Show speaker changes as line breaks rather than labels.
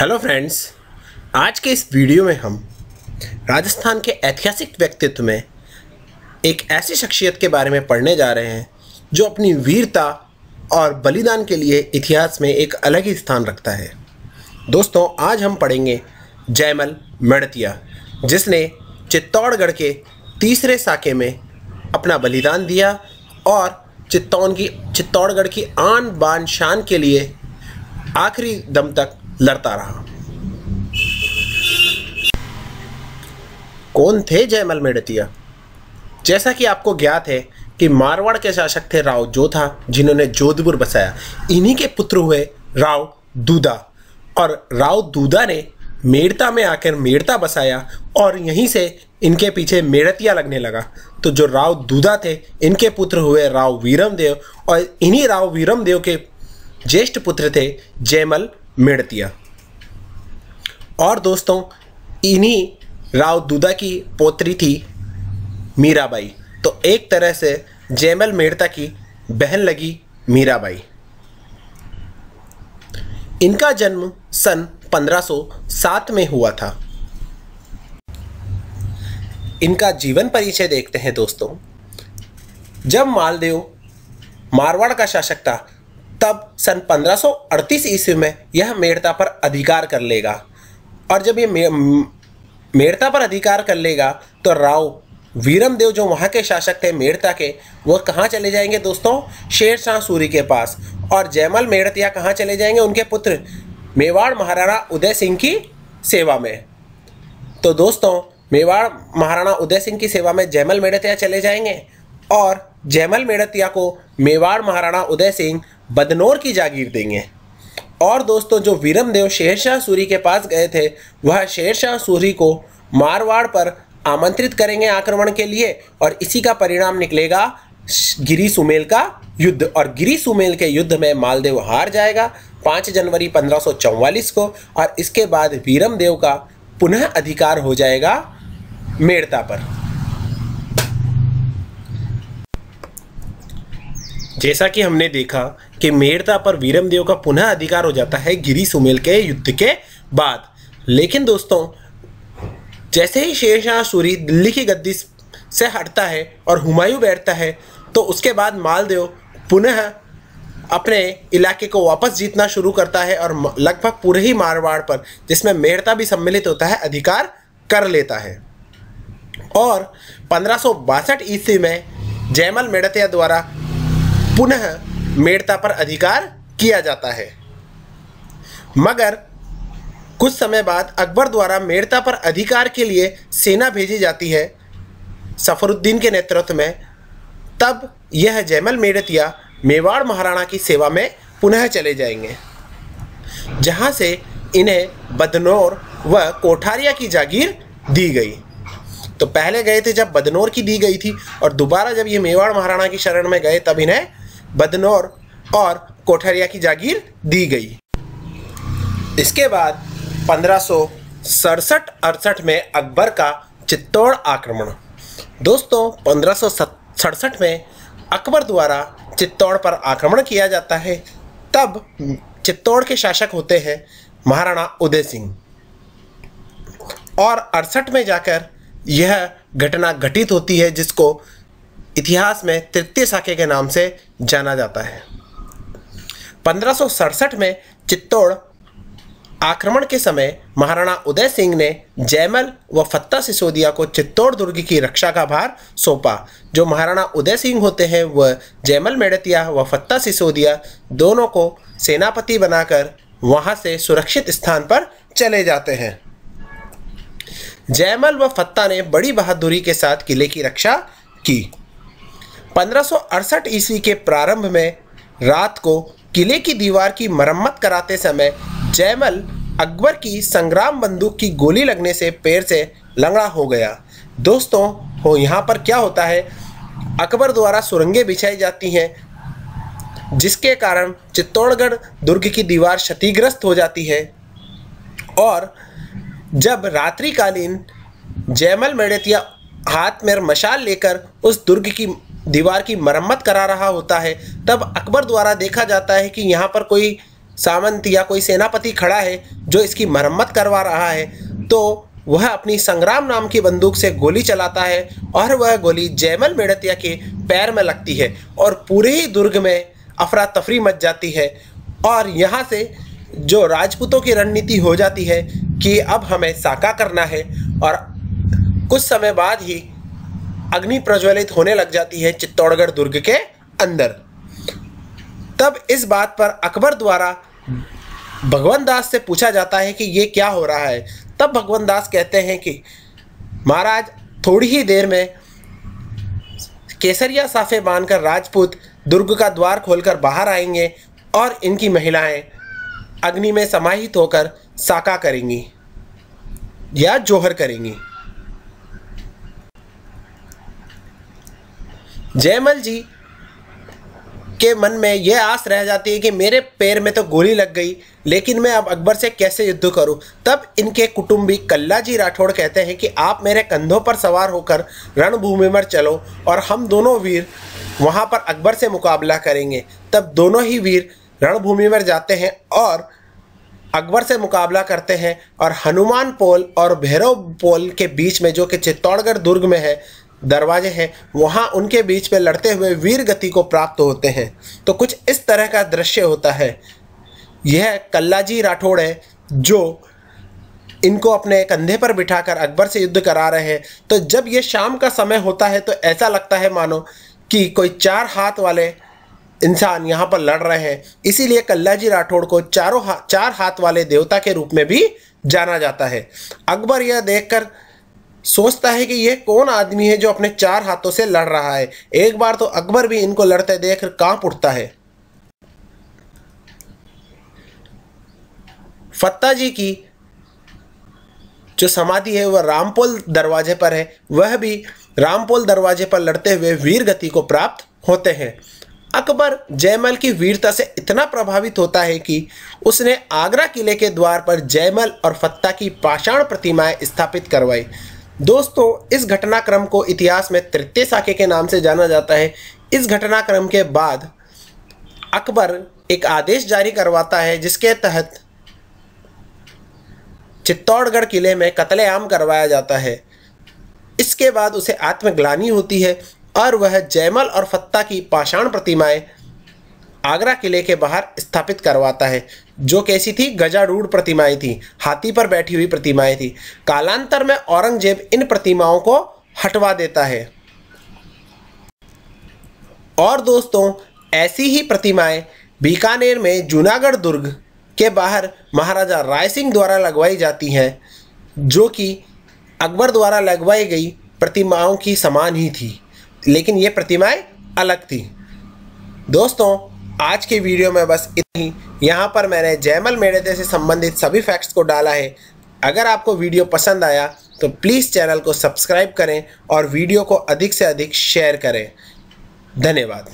Hello friends, आज के इस वीडियो में हम राजस्थान के ऐतिहासिक व्यक्तित्व में एक ऐसी शख्सियत के बारे में पढ़ने जा रहे हैं जो अपनी वीरता और बलिदान के लिए इतिहास में एक अलग ही स्थान रखता है। दोस्तों, आज हम पढ़ेंगे जयमल मेड़तिया, जिसने चित्तौड़गढ़ के तीसरे साके में अपना बलिदान दिया और चित्तौड़गढ़ की आन बान शान के लिए आखिरी दम तक लड़ता रहा। कौन थे जयमल मेड़तिया? जैसा कि आपको ज्ञात है कि मारवाड़ के शासक थे राव जोधा, जिन्होंने जोधपुर बसाया। इन्हीं के पुत्र हुए राव दूदा, और राव दूदा ने मेड़ता में आकर मेड़ता बसाया और यहीं से इनके पीछे मेड़तिया लगने लगा। तो जो राव दूदा थे, इनके पुत्र हुए राव वीरमदेव, और इन्हीं राव वीरमदेव के ज्येष्ठ पुत्र थे जयमल मेड़तिया। और दोस्तों, इन्हीं राव दूदा की पौत्री थी मीराबाई। तो एक तरह से जयमल मेड़ता की बहन लगी मीराबाई। इनका जन्म सन 1507 में हुआ था। इनका जीवन परिचय देखते हैं दोस्तों। जब मालदेव मारवाड़ का शासक था, तब सन 1538 ईस्वी में यह मेड़ता पर अधिकार कर लेगा। और जब ये मेड़ता पर अधिकार कर लेगा तो राव वीरमदेव, जो वहाँ के शासक थे मेड़ता के, वो कहाँ चले जाएंगे दोस्तों? शेरशाह सूरी के पास। और जयमल मेड़तिया कहाँ चले जाएंगे? उनके पुत्र मेवाड़ महाराणा उदय सिंह की सेवा में। तो दोस्तों, मेवाड़ महाराणा उदय सिंह की सेवा में जयमल मेड़तिया चले जाएंगे, और जयमल मेड़तिया को मेवाड़ महाराणा उदय सिंह बदनौर की जागीर देंगे। और दोस्तों, जो वीरमदेव शेरशाह सूरी के पास गए थे, वह शेरशाह सूरी को मारवाड़ पर आमंत्रित करेंगे आक्रमण के लिए, और इसी का परिणाम निकलेगा गिरी सुमेल का युद्ध। और गिरी सुमेल के युद्ध में मालदेव हार जाएगा 5 जनवरी 1544 को, और इसके बाद वीरमदेव का पुनः अधिकार हो जाएगा मेड़ता पर। जैसा कि हमने देखा कि मेड़ता पर वीरमदेव का पुनः अधिकार हो जाता है गिरी सुमेल के युद्ध के बाद। लेकिन दोस्तों, जैसे ही शेरशाह सूरी दिल्ली की गद्दी से हटता है और हुमायूं बैठता है, तो उसके बाद मालदेव पुनः अपने इलाके को वापस जीतना शुरू करता है और लगभग पूरे ही मारवाड़ पर, जिसमें मेड़ता भी सम्मिलित होता है, अधिकार कर लेता है। और 1562 ईस्वी में जयमल मेड़तिया द्वारा पुनः मेड़ता पर अधिकार किया जाता है। मगर कुछ समय बाद अकबर द्वारा मेड़ता पर अधिकार के लिए सेना भेजी जाती है सफरुद्दीन के नेतृत्व में। तब यह जयमल मेड़तिया मेवाड़ महाराणा की सेवा में पुनः चले जाएंगे, जहां से इन्हें बदनौर व कोठारिया की जागीर दी गई। तो पहले गए थे जब बदनौर की दी गई थी, और दोबारा जब ये मेवाड़ महाराणा की शरण में गए, तब इन्हें बदनौर और कोठारिया की जागीर दी गई। इसके बाद 1567-68 में अकबर का चित्तौड़ आक्रमण। दोस्तों, 1567 में अकबर द्वारा चित्तौड़ पर आक्रमण किया जाता है। तब चित्तौड़ के शासक होते हैं महाराणा उदय सिंह, और 68 में जाकर यह घटना घटित होती है, जिसको इतिहास में तृतीय साके के नाम से जाना जाता है। 1567 में चित्तौड़ आक्रमण के समय महाराणा उदय सिंह ने जयमल व फत्ता सिसोदिया को चित्तौड़ दुर्ग की रक्षा का भार सौंपा। जो महाराणा उदय सिंह होते हैं, वह जयमल मेड़तिया व फत्ता सिसोदिया दोनों को सेनापति बनाकर वहां से सुरक्षित स्थान पर चले जाते हैं। जयमल व फत्ता ने बड़ी बहादुरी के साथ किले की रक्षा की। 1568 ईस्वी के प्रारंभ में रात को किले की दीवार की मरम्मत कराते समय जयमल अकबर की संग्राम बंदूक की गोली लगने से पैर से लंगड़ा हो गया। दोस्तों, यहाँ पर क्या होता है, अकबर द्वारा सुरंगें बिछाई जाती हैं, जिसके कारण चित्तौड़गढ़ दुर्ग की दीवार क्षतिग्रस्त हो जाती है। और जब रात्रिकालीन जयमल मेड़तिया हाथ में मशाल लेकर उस दुर्ग की दीवार की मरम्मत करा रहा होता है, तब अकबर द्वारा देखा जाता है कि यहाँ पर कोई सामंत या कोई सेनापति खड़ा है जो इसकी मरम्मत करवा रहा है, तो वह अपनी संग्राम नाम की बंदूक से गोली चलाता है और वह गोली जयमल मेड़तिया के पैर में लगती है और पूरे ही दुर्ग में अफरा तफरी मच जाती है। और यहाँ से जो राजपूतों की रणनीति हो जाती है कि अब हमें साका करना है, और कुछ समय बाद ही अग्नि प्रज्वलित होने लग जाती है चित्तौड़गढ़ दुर्ग के अंदर। तब इस बात पर अकबर द्वारा भगवंत दास से पूछा जाता है कि ये क्या हो रहा है। तब भगवंत दास कहते हैं कि महाराज, थोड़ी ही देर में केसरिया साफे बांधकर राजपूत दुर्ग का द्वार खोलकर बाहर आएंगे और इनकी महिलाएं अग्नि में समाहित होकर साका करेंगी या जोहर करेंगी। जयमल जी के मन में यह आस रह जाती है कि मेरे पैर में तो गोली लग गई, लेकिन मैं अब अकबर से कैसे युद्ध करूं। तब इनके कुटुंबी कल्लाजी राठौड़ कहते हैं कि आप मेरे कंधों पर सवार होकर रणभूमि में चलो और हम दोनों वीर वहां पर अकबर से मुकाबला करेंगे। तब दोनों ही वीर रणभूमि में जाते हैं और अकबर से मुकाबला करते हैं और हनुमान पोल और भैरव पोल के बीच में, जो कि चित्तौड़गढ़ दुर्ग में है, दरवाजे हैं, वहाँ उनके बीच में लड़ते हुए वीर गति को प्राप्त होते हैं। तो कुछ इस तरह का दृश्य होता है। यह कल्लाजी राठौड़ है जो इनको अपने कंधे पर बिठाकर अकबर से युद्ध करा रहे हैं। तो जब ये शाम का समय होता है तो ऐसा लगता है मानो कि कोई 4 हाथ वाले इंसान यहाँ पर लड़ रहे हैं। इसीलिए कल्लाजी राठौड़ को 4 हाथ वाले देवता के रूप में भी जाना जाता है। अकबर यह देखकर सोचता है कि यह कौन आदमी है जो अपने 4 हाथों से लड़ रहा है। एक बार तो अकबर भी इनको लड़ते देख कांप उठता है। फत्ता जी की जो समाधि है वह रामपोल दरवाजे पर है। वह भी रामपोल दरवाजे पर लड़ते हुए वीर गति को प्राप्त होते हैं। अकबर जयमल की वीरता से इतना प्रभावित होता है कि उसने आगरा किले के द्वार पर जयमल और फत्ता की पाषाण प्रतिमाएं स्थापित करवाई। दोस्तों, इस घटनाक्रम को इतिहास में तृतीय साके के नाम से जाना जाता है। इस घटनाक्रम के बाद अकबर एक आदेश जारी करवाता है जिसके तहत चित्तौड़गढ़ किले में कत्लेआम करवाया जाता है। इसके बाद उसे आत्मग्लानि होती है और वह जयमल और फत्ता की पाषाण प्रतिमाएं आगरा किले के बाहर स्थापित करवाता है, जो कैसी थी, गजारूढ़ प्रतिमाएं थी, हाथी पर बैठी हुई प्रतिमाएं थी। कालांतर में औरंगजेब इन प्रतिमाओं को हटवा देता है। और दोस्तों, ऐसी ही प्रतिमाएं बीकानेर में जूनागढ़ दुर्ग के बाहर महाराजा राय सिंह द्वारा लगवाई जाती हैं, जो कि अकबर द्वारा लगवाई गई प्रतिमाओं की समान ही थी, लेकिन ये प्रतिमाएं अलग थी। दोस्तों, आज की वीडियो में बस इतना ही। यहाँ पर मैंने जयमल मेड़ते से संबंधित सभी फैक्ट्स को डाला है। अगर आपको वीडियो पसंद आया तो प्लीज़ चैनल को सब्सक्राइब करें और वीडियो को अधिक से अधिक शेयर करें। धन्यवाद।